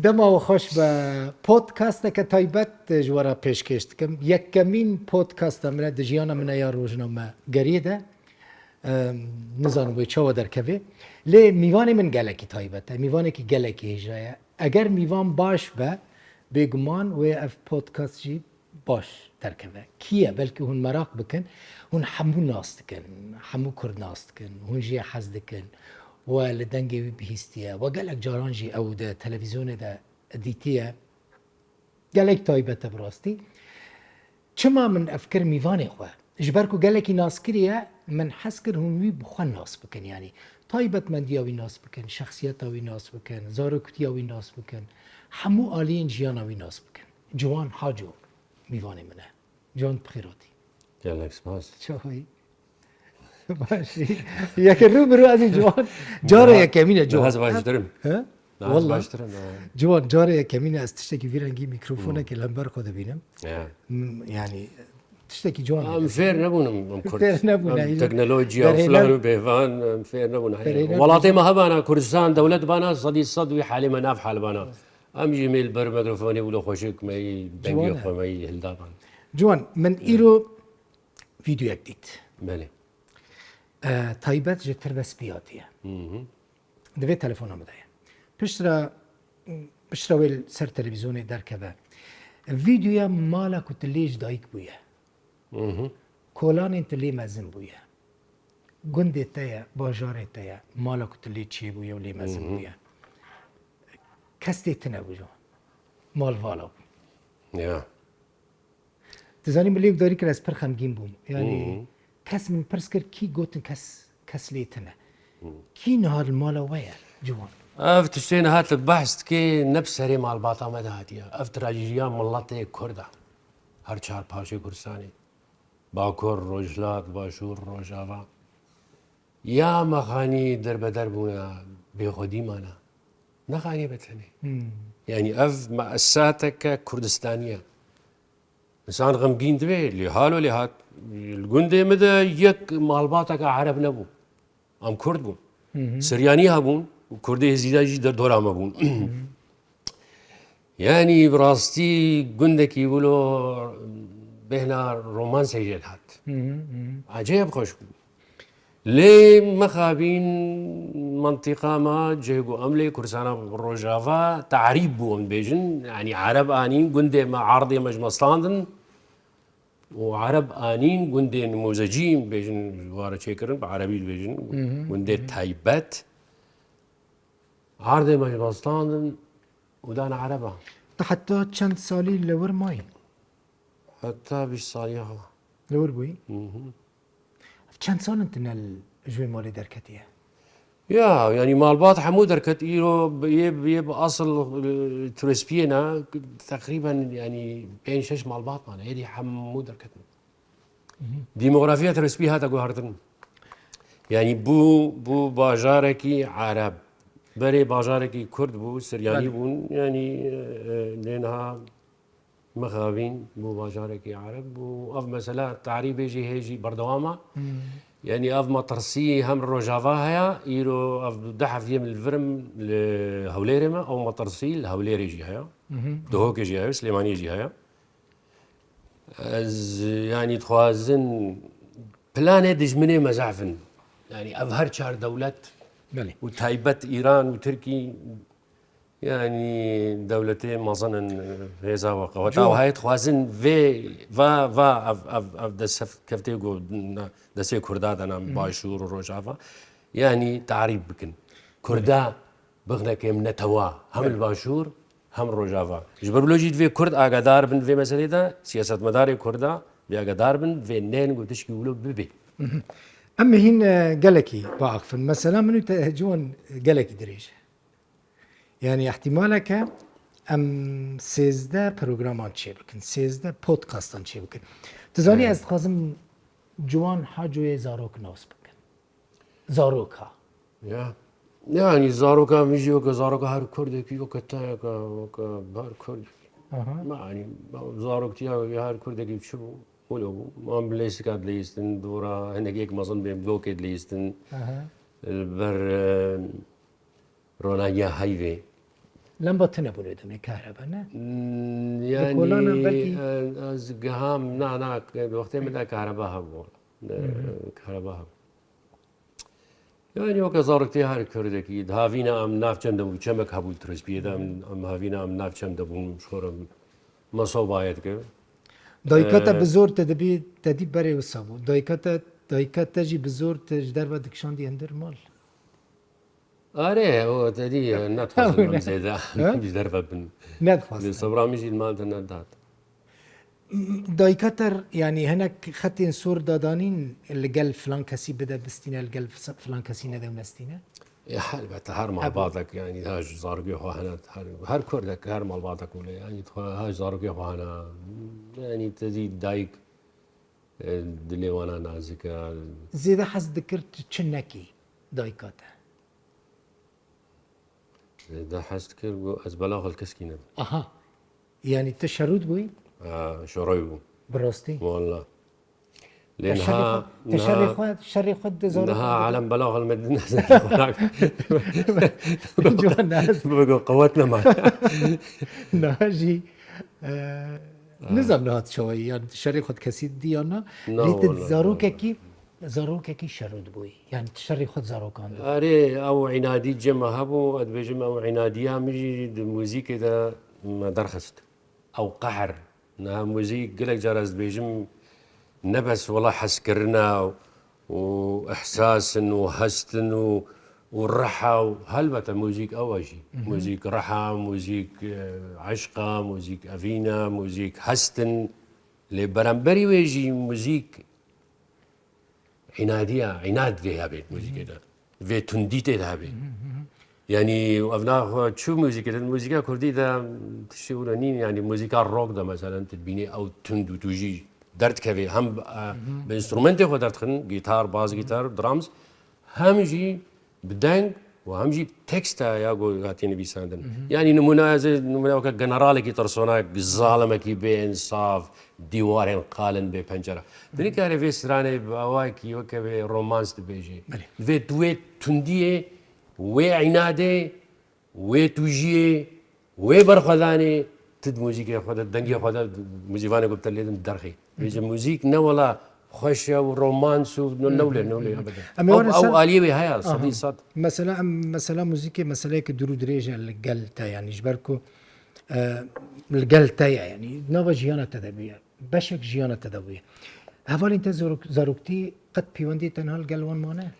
دما و خوش به پودکاست که تایبت جوارا پیشکش کم یکمین پودکاست من دجیان من یا روزنامه گریده نزانم بوی چه و در کبی لی میوان من گلکی تایبت میوانی که گلکی هجایه اگر میوان باش به بگمان و اف پودکاست جی باش ترکبه کیه بلکه هون مراق بکن هون همو ناست کن همو کرد ناست کن هون جی حزد کن و لدنگی بهستیه و گلک جاران جی او ده تلویزیون ده دیتیه گلک تایبت براستی چما من افکر میوانی خواه جبرکو گلکی ناس کریه من حس کر هونوی بخوان ناس بکن یعنی تایبت من دیاوی ناس بکن شخصیت آوی ناس بکن زارکتی آوی ناس بکن همو آلین جیان آوی ناس بکن جوان حاجو میوانی منه جوان بخیراتی گلک سپاس چاهایی باشی یک رو برو از این جوان جاره یکمینه جوان هذا باشترم والله باشترم جوان جاره یکمینه از تشتکی ویرنگی میکروفونه که لنبر خود بینم يعني تشتكي جوان ام فير نبون ام كرد فير نبون، أيوة. تكنولوجيا برهنا- فلان وبيفان ام فير نبون برهنا ولاتي ما هبانا كردستان دولة بانا صدي صدوي حالي ما ناف حال بانا ام جيميل بر ميكروفوني ولو خوشك ما بنجي جوانا. خو ما هلدابان جوان من إيرو فيديو جديد بله تايبت جتر بس بياتيه دوی تلفن آمده پشترا ویل سر تلویزیون در کبه ویدیویا مالا کتلیج دایک بویه کولان تلی مزن بویه گنده تایا باجاره تایا مالا کتلی چی بویه ولی مزن بویه کس دیت نبوجو مال والا بو يا تزانی ملیک داری که از پر خمگین بوم یعنی کس من پرس کرد کی گوتن کس لیتنه کی نهار المالا ویا جوان اف تشتين هات البحث كي نفس هري مع الباطا مدى هاتيا اف تراجيجيان ملطي كردا هر چار پاشي كرساني باكور روجلات باشور روجاوا يا مخاني در بدر بونا بيخودي مانا نخاني بتلني يعني اف مؤسساتك كردستانية انسان غمقين دبي اللي حاله اللي هات الجندي مدى يك مالباتك عرب نبو ام كرد بون سرياني هبون وكردي زيداجي در دورا ما بون يعني براستي جندك يقولوا بهنا رومانس يجي هات عجيب خوش بون ليه مخابين منطقة ما جيجو أملي كرسانا روجافا تعريب بون بيجن يعني عرب آنين جندي ما عرضي مجمصلاندن وعرب آنين جندي نموذجين بيجن وارا شيكرن بعربي بيجن جندي تايبات عرضي مجمصلاندن ودانا عربا حتی چند سالی لور مای حتى بيش صالحة لور بوی چند سال انت الجوي مالي دركتيه يا يعني مالبات حمود دركت ايرو بيب اصل تريسبينا تقريبا يعني بين شش مالبات معنا هذه حمود دركت ديموغرافيا تريسبي هذا قهرتن يعني بو باجاركي عرب بري باجاركي كرد بو سرياني بون يعني لينها مخابين بو باجاركي عرب واف مثلا تعريب يجي هيجي بردوامه يعني اف مطرسي هم الروجافا هيا يرو اف دحف يم الفرم لهوليرما او مطرسي الهوليري جي هيا دهوك جي هيا سليماني جي هيا از يعني تخوازن بلان دجمني مزعفن يعني افهر شهر دولت بله وتايبت ايران وتركي يعني دولتين ما ظنن هيزا وقوتا وهاي تخوازن فا اف دسف كفتيغو دسي كرداد انا باشور وروجافا يعني تعريب بكن كردا بغنا كيم نتوا هم الباشور هم روجافا جبروا جيت في كرد اقدار بن في مسألة دا سياسة مداري كردا بأقدار بن في نين قلتش يقولوا ببي اما هين قلكي باقفن مثلا منو تهجون قلكي دريج يعني احتمالك ام سيزده برنامج چه بكن سيزده بودكاستان چه بكن تزاني از خازم جوان حاجوي زاروك ناس بكن زاروك ها يعني زاروكا ميجيو كزاروكا هر كردي كيو كتايا بار كردي ما يعني زاروك تيا هر كردي كيف شو ولو ما بليس كاد ليستن دورا هنا جيك مازن بلوكيد ليستن البر رونايا هايفي لمبة تنبولو دمي كهرباء نه يعني بلكي. از قهام نا وقتی من كهرباء هبو كهرباء هبو يعني وقت زاركتي هر كردكي هافينا ام ناف چندم چمك هبول ترسبيه ام هافينا ام ناف چندم شورم مصوبايت كه دايكاتا بزور تدبي تدي بري وسابو دايكاتا جي بزور تجدر بدك شان دي اندر مال آره هو تدي نتفصل من زيدا مش درفة بن ندخل صبرا مش المال تندات دايكاتر يعني هناك خطين سور دادانين اللي قال فلان كسي بدا بستينا اللي قال فلان كسي ندم نستينا يا حال بتهار مع بعضك يعني هاج زارقي هو هنا هر كردك هر مع بعضك ولا يعني هاج زارقي هو هنا يعني تزيد دايك دلي وانا نازكا زيدا حس ذكرت تشنكي دايكاتا ده حست كر از بلاغ الكسكينة اها يعني تشرد بوي شرايبو براستي والله لانها تشري خد زور انها علم بلاغ المدينة جوا الناس بقوا قوتنا معنا ناجي نظام نهات شوي يعني تشري خد كسيد ديانا لا ليت والله، زاروكي شرود بوي يعني تشري خد زاروكان اري او عنادي جمع هبو اد بيجم او عنادية مجي الموزيك ده ما درخست او قحر انها موزيك قلك جرس بيجم نبس والله حسكرنا واحساس وهست والرحى هلبة موزيك اول شيء موزيك رحى موزيك عشقة موزيك افينا موزيك هستن لبرامبري ويجي موزيك عناد فيها بيت موزيك ده في تنديت ده بيت يعني وابناء شو موزيك الموسيقى كردي ده تشورنين يعني موسيقى الروك ده مثلا تبيني او تندو توجي درد كفي هم بانسترومنت خو درد خن جيتار باز جيتار درامز هم جي بدنگ وهم جي تكستا يا جو غاتين بيساندن يعني نمونه وك جنرال كي ترسونا ظالمه كي بانصاف ديوارين قالن ببنجره دني كاري في سرانه بواكي وك رومانس بيجي في تويت تنديه وعناده وتوجيه وبرخذاني تد موسيقى خذ الدنيا خذ موزيفاني قلت لي درخي بيجي موزيك نولا خشة ورومانس ونولي ابدا او اليوي هيا صديق صد مثلا موزيكي مثلا كدرو دريجه الجلتا يعني جبركو الجلتا يعني نوبا جيانا تدبيه بشك جيانا تدبيه هفال انت زاروكتي قد بيوندي تنها الجلوان مانه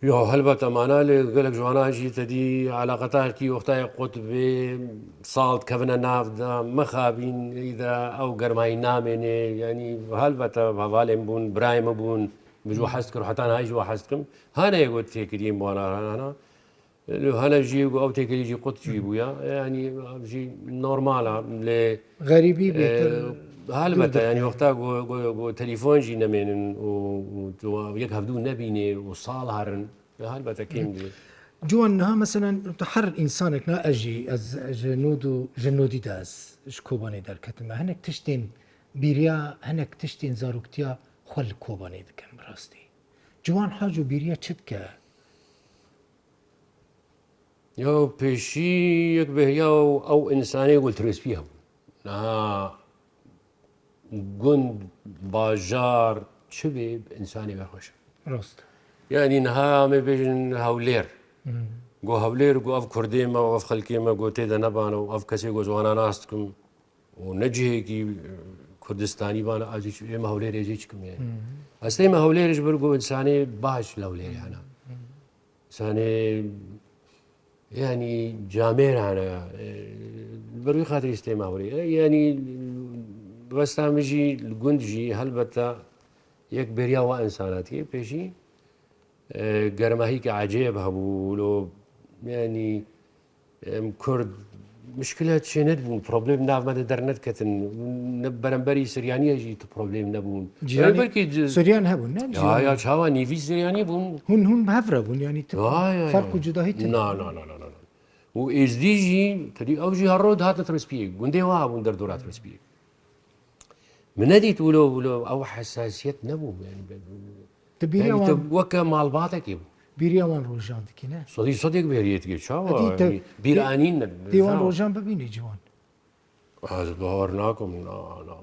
يو هلبة معنا لك جوانا جي تدي علاقتها كي وقتها قطب صالت كفنا ناف دا مخابين إذا أو قرماي نامين يعني هلبة هفالين بون برايم بون بجو حستكر حتى أنا هاي جو حستكم هانا يقول تيكريم وانا هانا جي أو تيكري جي قط جيبويا يعني جي نورمالا غريبي بيتر هلبة يعني وقتها جو تليفون جي نمين ويك هفدو نبيني وصال هرن هلبة كيم دي جوانها مثلا تحر انسانك نا اجي از جنودي داز شكوباني دار كتما هنك تشتين بيريا هنك تشتين زاروكتيا خل كوباني دكن براستي جوان حاجو بيريا تشتكا يو بيشي يكبه يو او انساني قلت ريسبيها نها قند باجار شبيب انساني بخوش راست يعني نها ما بيجن هاولير جو هاولير جو اف كرديما واف خلكيما جو تيدا نبانا واف كسي جو زوانا ناستكم ونجهي كي كردستاني بانا ازيش ما هاولير يجيكم يعني اصلي ما هاولير يجبر جو انساني باش لولير يعني انساني يعني جامير انا بروي خاطر يستمع هاولير يعني بس تامجي الجندجي هلبتا يك بريا وانساناتي بيجي قرماهيك عجيب هبولو يعني كرد مشكلة شيء ندبون بروبليم ناف ما درنت كتن نبرنبري سريانية جيت بروبليم نبون جيراني سوريان هبون يا شاوا نيفي سرياني بون هون بهفربون يعني فرق جداهي لا وإز دي جي تدي أو جي هالرود هات ترسبيك قندي وابون در دورات ترسبيك من نديت ولو أو حساسية نبو يعني تبيريا يعني وكا مال باطك يبو بیریوان روژان دکینه صديق بهريت كي شاو أدي يعني بيرانين دیوان روژان ببینی جوان هذا بهرناكم لا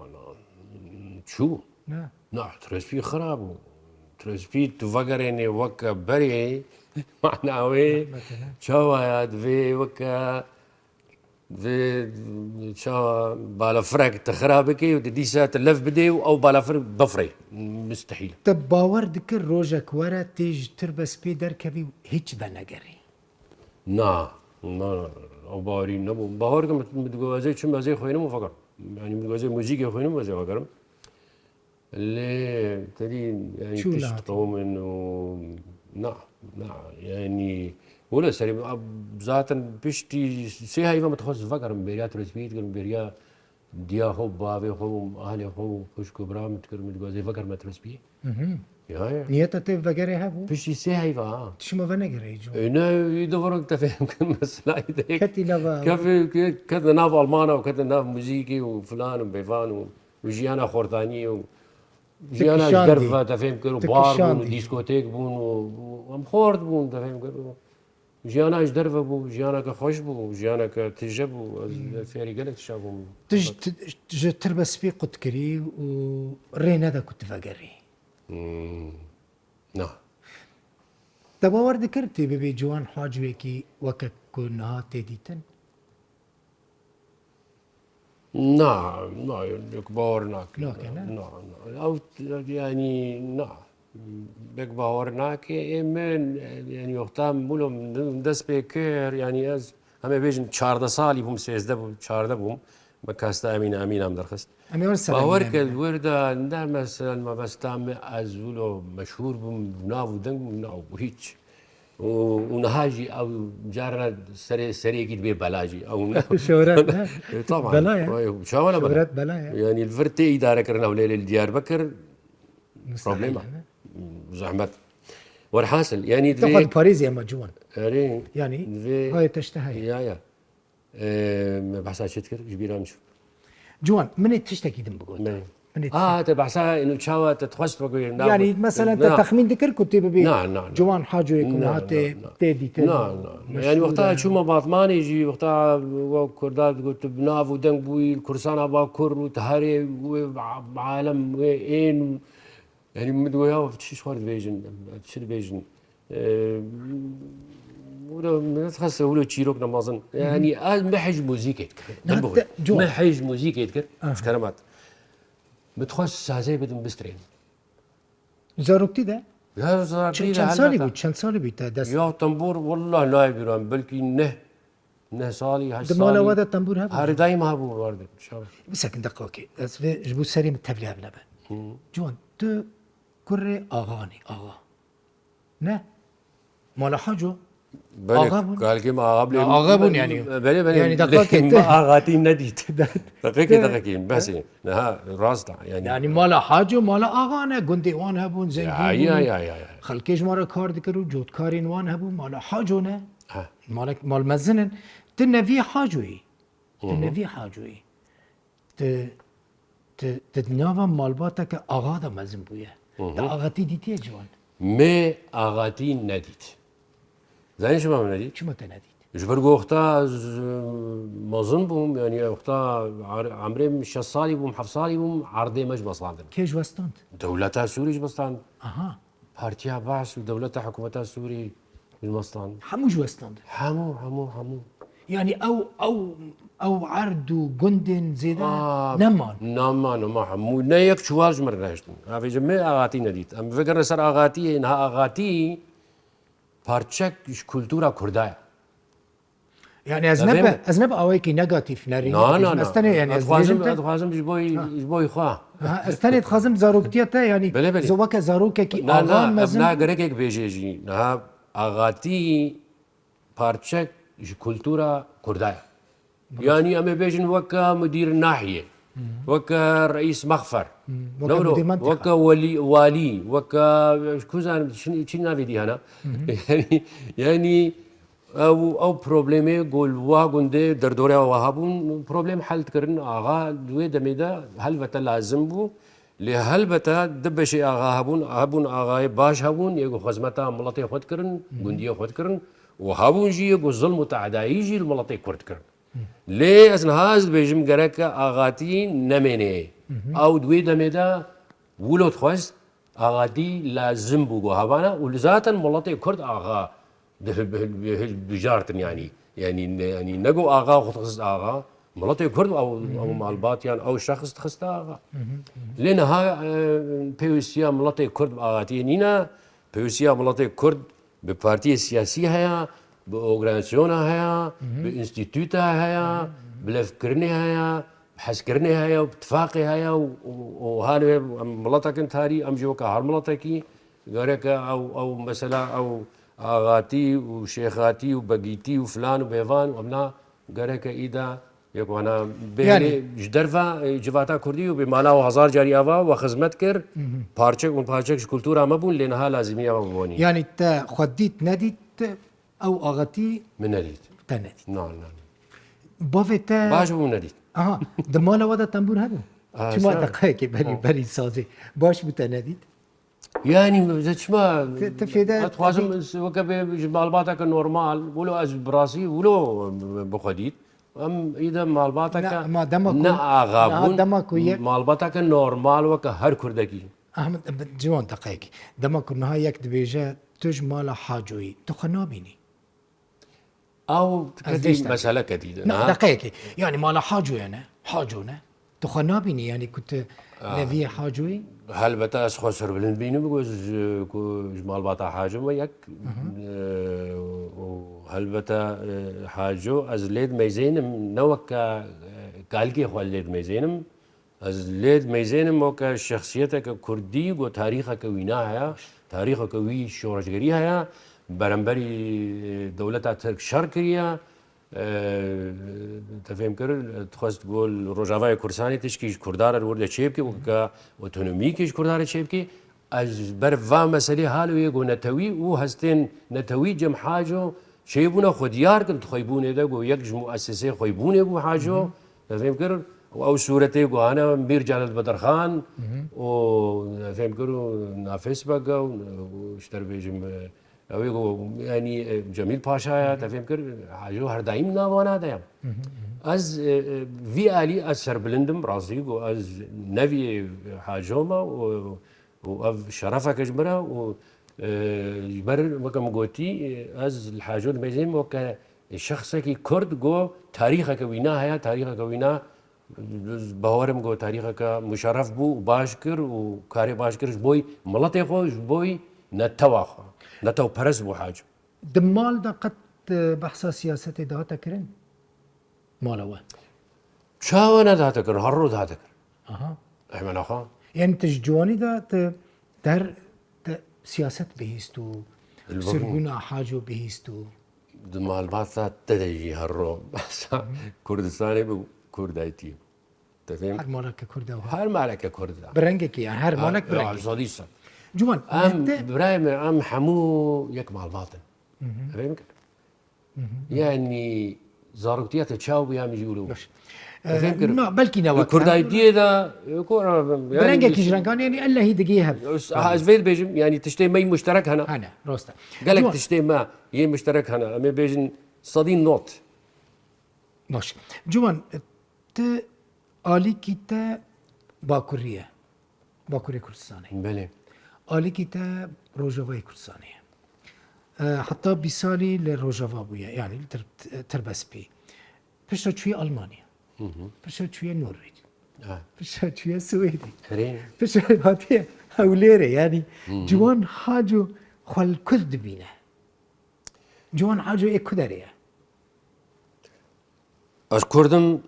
شو نه لا ترسبي خراب ترسبي تفكرني وكا بري معناوي مثلا شاو هاد في وكا في شاو بالا فرق تخرابكي ودي ساعة اللف بدي او بالا فرق بفري مستحيل ته باور دکر روژک وره تیج تر بس پی در کبی هیچ بنگری نا او باوري نبو باور كم متجوزي شو مزاي خوينم وفكر يعني متجوزي موسيقى خوينم مزاي فكر اللي تدي يعني شو لا؟ تشتغل انه نا يعني ولا سري ذاتا بيشتي سي هاي ما تخص فكر بريا ترسبيت كل بريا ديا هو بابي هو اهلي هو خوش كبرى متكر متجوزي فكر ما ترسبي يا نیت ته وگره هبو بيشتي سي هاي فا تشما ونگره جو هنا يدورك تفهم كم مسألة کتی لوا كيف كذا ناف ألمانة وكذا ناف موسيقي وفلان وبيفان وجيانا خورتاني وجيانا تكشاندي. جرفة تفهم كرو بار بون تكشاندي. وديسكوتيك بون ومخورت بون تفهم كرو جيانا جدرفة بو جيانا كخوش بو جيانا كتجب بو فيري قالك شابو تج تج تر بس پی قد کری و رینا دا کت وگری نعم ته باور دکر تی ببی جوان حاجوی کی وکک کنها تی دیتن نعم كبارناك لكن نعم أو يعني نعم بكبارناك إيمان يعني وقتام بقولهم دست بكير يعني از همه بیشن 14 سالی بوم 13 بوم 14 بوم بکاستا امین هم درخست امی ور سلام باور کل ورده نه مثلا ما بستام از ولو مشهور بوم ناو دنگ بوم ناو هیچ ونهاجي او جارنا سري اكيد بيه بلاجي او شهرت نه طبعا بلايا شو ولا بلا شهرت بلايا يعني الفرتي اداره كرنا وليل الديار بكر بروبليما زحمت والحاصل يعني تقعد باريس يا مجوان يعني هاي تشتهي يا ما بحسها شتكر كبيره مش جوان من تشتكي دم بقول من تبحسها انه تشاوى تتخص بقول يعني مثلا انت تخمين ذكر كنت ببي نعم جوان حاجه يكون هاتي تدي نعم يعني وقتها شو ما باطمان يجي وقتها وكردات قلت بناف ودنق بوي الكرسان ابا كر وتهري وعالم وين يعني مدويا في شو خارج بيجن شو بيجن ولا تخسر ولا تشيروك نمازن يعني محج موسيقى يذكر محج موسيقى يذكر مش كلمات بتخص هذي بدهم بسترين زاروكتي ده لا زاروكتي چند سالي بود دست يا تنبور والله لا يبيران بلكي نه سالي هاش سالي دمالا ودا تنبور هبو هاري دايما هبو وارد ان شاء الله بس هكذا دقيقة اوكي جبو سري متبلي بلبن جوان تو كري اغاني اغا نه مالا حاجو قال كي ما قبل اغابون يعني بلي يعني دقيقة اغاتي نديت دقيقة بس نها راستا يعني مالا حاجو مالا اغانه گندي وان هبون زنگين يا خلكيش مارا كار دكرو جود كارين وان هبون مالا حاجو نه مال مزنن تنفي حاجوي تنفي حاجوي تدنافا مالباتك اغا دا مزن بويا دا اغاتي ديتي جوان ما اغاتي نديت زين شو ما نديت شو ما تناديت جبر وقتها ما ظن بوم يعني وقتها عمري مش صالي بوم حفصالي بوم عرضي مش بصاندن كيش وستاند دولتها سوري بستان اها بارتيا باس ودولتها حكومتها سوري بالمستان حموش وستاند حمو يعني او عرض جندن زيدا نمان حمو نيك شواج مرناشتن هذا جميع اغاتي نديت ام فكر سر اغاتي انها اغاتي بارتشك كولتورا كردايا يعني ازنب اويكي نيجاتيف ناري لا استني يعني اتخازم جبوي خوا استني اتخازم زاروكتيتا يعني زوك زاروكا كي اغان مزن لا غريك بيجي نها اغاتي بارتشك كولتورا كردايا يعني اما بيجن وكا مدير ناحيه وكا رئيس مخفر وكا والي وكا كوزان شنو نافي هنا يعني او بروبليمي قول واغوندي دردوريا وهابون بروبليم حل تكرن اغا دوي دميدا هل لازم بو لهلبتا دبشي آغا هبون آغاي باش هبون يقو خزمتا ملطي خود كرن قندية خود كرن وهبون جي يقو ظلم وتعداي جي الملطي كرد كرن ليه أصلا هاز بيجم قرك آغاتي نميني أو دوي دميدا ولو تخوست آغاتي لازم بوغو هبانا ولذاتا ملطي كرد آغا بجارتن يعني نقو آغا خص آغا ملطي كرد أو مالبات يعني أو شخص تخص آغا لأن ها بيوسيا ملطي كرد آغاتي نينا بيوسيا ملطي كرد ببارتي سياسية هيا بأورغانيزيون هيا بإنستيتوتا هيا بلفكرني هيا بحسكرني هيا وباتفاقي هيا وهذا ملطا كنت هاري أمجوكا هالملطكي غيرك أو مثلا أو آغاتي وشيخاتي وبقيتي وفلان وبيفان وابنا غيرك إيدا يكو أنا بهني جدرفا جفاتا كردي وبمانا وهزار جاري أفا وخدمت كر بارچك وبارچك كولتورا مبون لأنها لازمية مبوني يعني تا خديت نديت او اغتي من نديت تنديت نعم بافتا باش بو نديت دمالا ودا تنبور هذا شما سلام. دقائق بري سازي باش بتنديت يعني زت ما تفيدا اتخوازم وكب مالباتك نورمال ولو از براسي ولو بخديت ام اذا مالباتك ما دمك نا غابون دمك وياك مالباتك نورمال وك هر كردكي احمد جوان دقائق دمك نهايك دبيجا تجمال حاجوي تخنابيني او أزديش كدي مساله كديده لا دقائق يعني مال حاجوي انا حاجونا تخنابيني يعني كنت نبي حاجوي هل بتا خسر بلنبينو بجوز مال باتا حاجه وياك وهل بتا حاجو از ليد ميزينم نوك قالكي خو ليد ميزينم از ليد ميزينم وك شخصيتك كردي و تاريخك ويناها تاريخك وي شورشگري برنبري دولتا ترك شركريا تفهم كر تخواست تقول روجافاي كورساني تشكيش كردار الورد شيبكي وكا اوتونومي كيش كردار شيبكي از برفا مسألة هالو يقول نتوي وهستين نتوي جم حاجو شيبونا خديار كنت خيبون ده جو يك مؤسسة خيبون يقول حاجو تفهم كر او صورتي جو انا مير جلال بدر خان و فهم كرو نا فيسبوك واشتر بيجم او يقول يعني جميل باشا تفهم كر حاجو هر دايم ناوانا دايم از في الي از سربلندم راسي و از نبي حاجوما و شرفك جبرا و جبر وكم قوتي از الحاجو الميزين وك شخصك كرد جو تاريخك وينا هيا تاريخك وينا باورم جو تاريخك مشرف بو باشكر وكاري باشكر بوي ملطي خوش بوي نتواخ نتو برز بو حاجه دمال دا قد بحث سياسة دا تكرن مالوا شاونا دا تكر هرو دا تكر اها احمد اخا يعني تجواني دا در سياسة بهيستو سرقونا حاجو بهيستو دمال باتا تدجي هرو بس كردستاني بو كردايتي تفهم هر مالك كردا هر مالك كرد برنجك يعني هر مالك برنجك صديقا جوان ام برايم ام حمو يكمع الباطن فهمت يعني زاربتيا تشاو يا ميجولو ما بلكي نواك الكردايتي دا يكون برنجك جرانكان يعني الا هي دقيقة ازفيد بيجم يعني تشتي مي مشترك هنا انا روستا قال لك تشتي ما ي مشترك هنا امي بيجن صدين نوت باش جوان ت آلی کیتا باکوریه باکوری کردستانی بله آلی کیتا روجاوای کردستانی حتی بیسالی لروجاوا بویا يعني تربس بي پشتا چوی آلمانیا پشتا چوی نروژ پشتا چوی سوئدی پشتا هاتي هوليري يعني جوان حاجو خل كرد بينا جوان حاجو ايه كدريه از کردم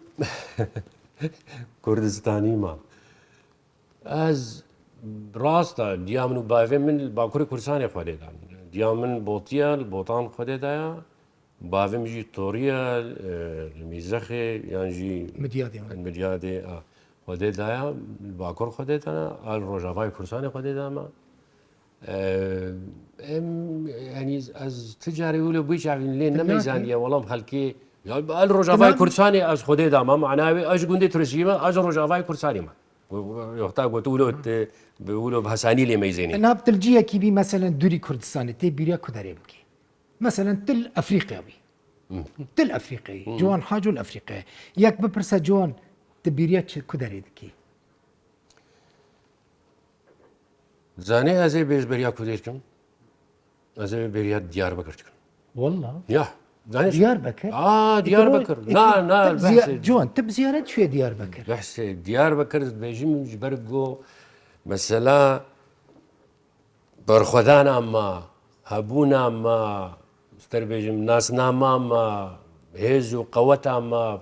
کردستانی ما از راستا دیامنو بایفه من باکوری کردستانی خواهده دان دیامن بوتیا البوتان خواهده دایا بایفه میجی توریا میزخه یعنی جی المدیادی خواهده دایا باکور خواهده دانا آل روجاوای کردستانی خواهده داما يعني از تجاري ولا بيش عارفين لين نميزانيه والله خلكي يعني الرجافاي كردستاني از خدي داما معناه اج قندي ترسيما از رجافاي كردستاني ما وقتا قلتوا بيقولوا بهساني لي ميزيني انا بتلجيه كي بي مثلا دوري كردستان تي بيريا كداري بكي مثلا تل افريقيا بي تل افريقي جوان حاجو الافريقي ياك ببرسا جوان تبيريا كداري دكي زاني ازي بيز بريا كوديركم ازي بريا ديار بكر والله يا زاني ديار بكر ديار بكر لا البحث جوان تب زيارة شو ديار بكر بحث ديار بكر بيجي من جبرقو مثلا برخدانا ما هبونا ما استربيجم ناسنا ما هيزو قوتا ما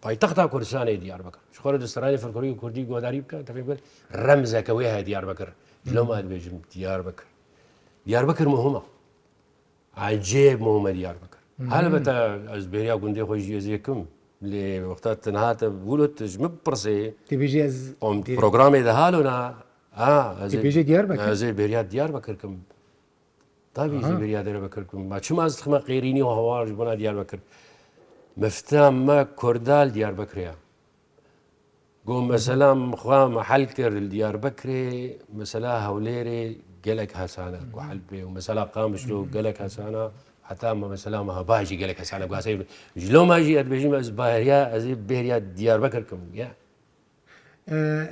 پایتختا کردستان دیار بکر شخور دسترانی فرکوری کردی گوداری بکن تفهم رمزه كويها ديار بكر لو ما بيجم ديار بكر ديار بكر مهمة عجيب مهمة ديار بكر هل بتا ازبيريا قندي خوش يزيكم اللي وقتات تنهات بقولت جمب برسي تبيجي از بروجرامي ده هالونا تبيجي ديار بكر زي بريا ديار بكر كم طيب زي بريا ديار بكر كم ما شو ما استخدم قيريني وهوار جبنا ديار بكر مفتام ما كردال ديار بكريا قوم مثلا مخوا محل كر ديار بكري مثلا هوليري قالك هسانا وحلبي ومثلا قامشلو قالك هسانا حتى ما مثلا ما باجي قالك هسانا قاسي جلو ما جي ادبيجي ما زباهريا ازي بهريا ديار بكركم يا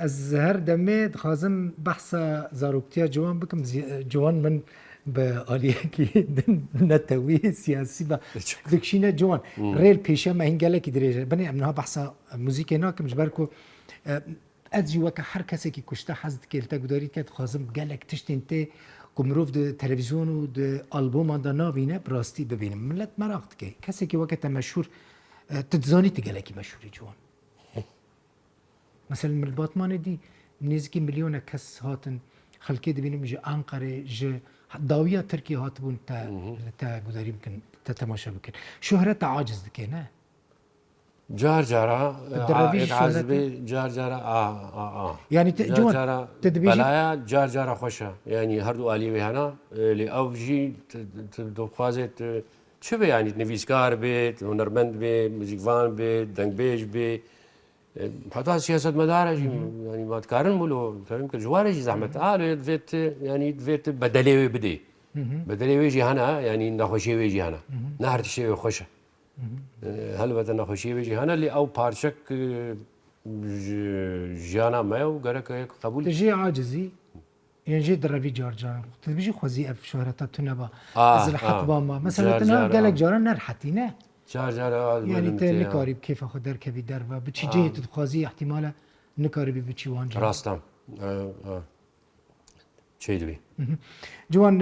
از هر دمه خازم بحث زاروکتیا جوان بکم جوان من به آلیه کی نتوی سیاسی با دکشینه جوان ریل پیشه ما هنگله کی دریجه بنی امنها بحث موزیک ناکم جبرکو از جوا که هر کسی که کشته حزد که التا گداری کرد خازم گلک تشتین ته کمروف ده تلویزیون و ده آلبوم دا نابینه براستی ببینم ملت مراقت که کسی که وقت مشهور تتزانی تگلکی مشهوری جوان مثلا من الباطمان دي نزكي مليون كس هاتن خلكي دبينم جي أنقرة جي داوية تركيا هاتبون تا قدر يمكن تتماشى بكن شهرة عاجز دكينا جار جارا الدراويش جار جارا يعني جار جوان تدبيجي بلايا جار جارا خوشة يعني هردو آلي هنا اللي أوجي تدخوازت شو بي يعني نفيسكار بيت هنرمند بيت موزيكفان بيت دنگ بيج بيت حتى سياسة مدارج يعني ما تكارن مولو تفهم كجوارج زحمة فيت يعني فيت بدلي بدي بدلي ويجي هنا يعني نخوشي ويجي هنا نهر تشي خوشة هل بدنا نخوشي ويجي هنا اللي أو بارشك جانا ما وقالك قبول تجي عاجزي يعني جي دربي جارجان تبيجي خوزي اف شهرتها تنبا زل حطبا ما مثلا تنها قالك جاران نرحتينه جار يعني تنكاري بكيف اخذ دركبي دربه بتشي جهه تخازي احتمالا نكاري بتشي وانجا راستم شي دبي جوان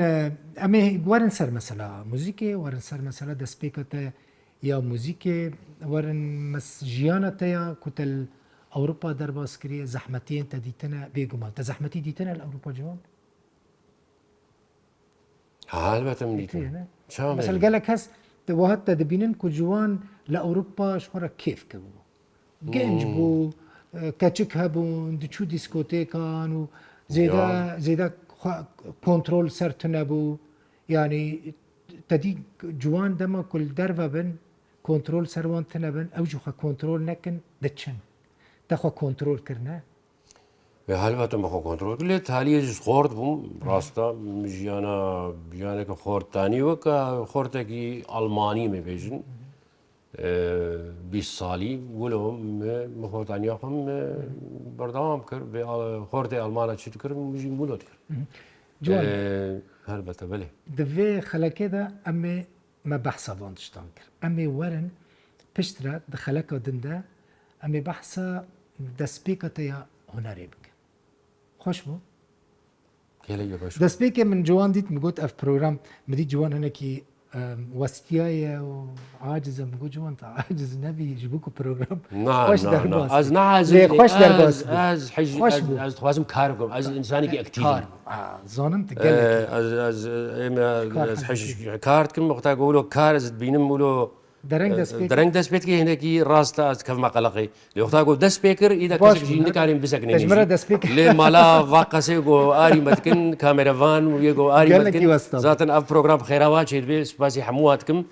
امي ورن سر مثلا موزيكي ورن سر مثلا دسبيكتا يا موزيكي ورن مس جيانا يا كتل اوروبا دربا سكري زحمتين تديتنا بيغما تزحمتي ديتنا الاوروبا جوان البته مديتنا مثلا قال لك هس وهات تدبينن كجوان لاوروبا شخورا كيف كبو جنج بو كاتشك هبو دشو ديسكوتيكان و زيدا كنترول سرتنا بو يعني تدي جوان دما كل دربا بن كنترول سروان تنبن او جوخا كنترول نكن دتشن تخو كنترول كرنا البته ما خو كنترول ليت حاليا خورد بوم راستا مجيانا كخورد تاني وكا خورتكي الماني مبيجن 20 سالي ولهم مخورتانيا هم بردام كر خورد المانا شي تكر مجي مولود كر جوان البته بله دفي خلك كده امي ما بحثا فاندشتان كر امي ورن بشترا دخلك دندا امي بحثا دسبيكتا يا هنري بك خوش بو كيلي باش دسبيكه من جوان ديت مقول اف بروجرام مدي جوان هنا كي وستيايا وعاجزه مقول جوان عاجز نبي يجيبوكوا بروجرام خوش درباس از خوش درباس از حج از خوازم كاركم از انساني كي اكتيف زانم تقلك از حج كارتكم وقتا يقولوا كارز بينم مولو درنگ دست بيت كي هنا كي راستا كيف ما قلقي لو وقتا يقول دست بيكر اذا كسب شي نكارين بسكني تجمره دست بيكر لي مالا واقسي جو اري متكن كاميرا فان ويجو اري متكن ذاتن اف بروجرام خيراوات شي بي سباسي حمواتكم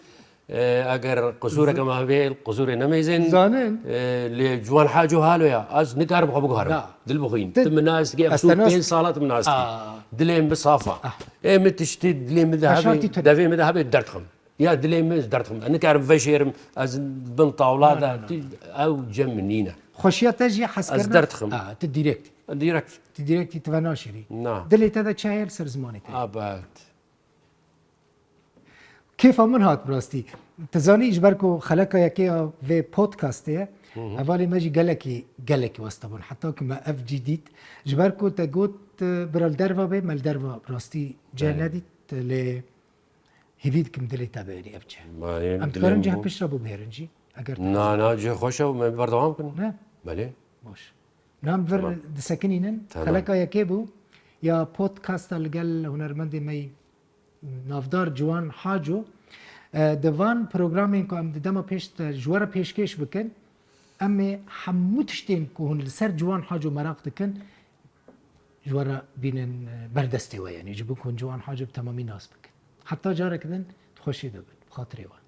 اگر قصور كما بيل قصور نميزن زانن لجوان حاجو هالو يا از نقارب خبو لا. هرم دل بخين تم الناس كيف استناس. بين صالات من ناس دلين بصافة آه. ايه متشتي دلين مذهبي عشان تتر- دافي مذهبي درتهم يا دلين مز درتهم انا كارب فيشير از بن طاولات او جمنينا خوشية تجي حس كرنا أصدرتهم. تديريكت ديركت تديريكت تفناشري نعم دلي تذا شاير سر زماني تاني ابد كيف من هات براستي تزاني جبركو خلقا يكيا في بودكاستي أولي ما جي قالكي واسطبون حتى كما اف جديد جبركو تقول برال درفا بي مال درفا براستي جاندي ل هيفيد كم دلي تابعني افجه ما ام تكرن جه بيشربوا بهرنجي اگر نا جي خوشة وما بردوام كن نعم بله باش نعم فر دسكنينن تمام. خلقا يكيبو يا بودكاست القل هنرمندي مي نافدار جوان حاجو دوان پروگرامین که ام دما پیش جوار پیشکش بکن اما حموتشتین که هن لسر جوان حاجو مراق دکن جوارا بینن بردستی و یعنی جبو کن جوان حاجو بتمامی ناس بکن حتی جاره کدن تخوشی دو بخاطری وان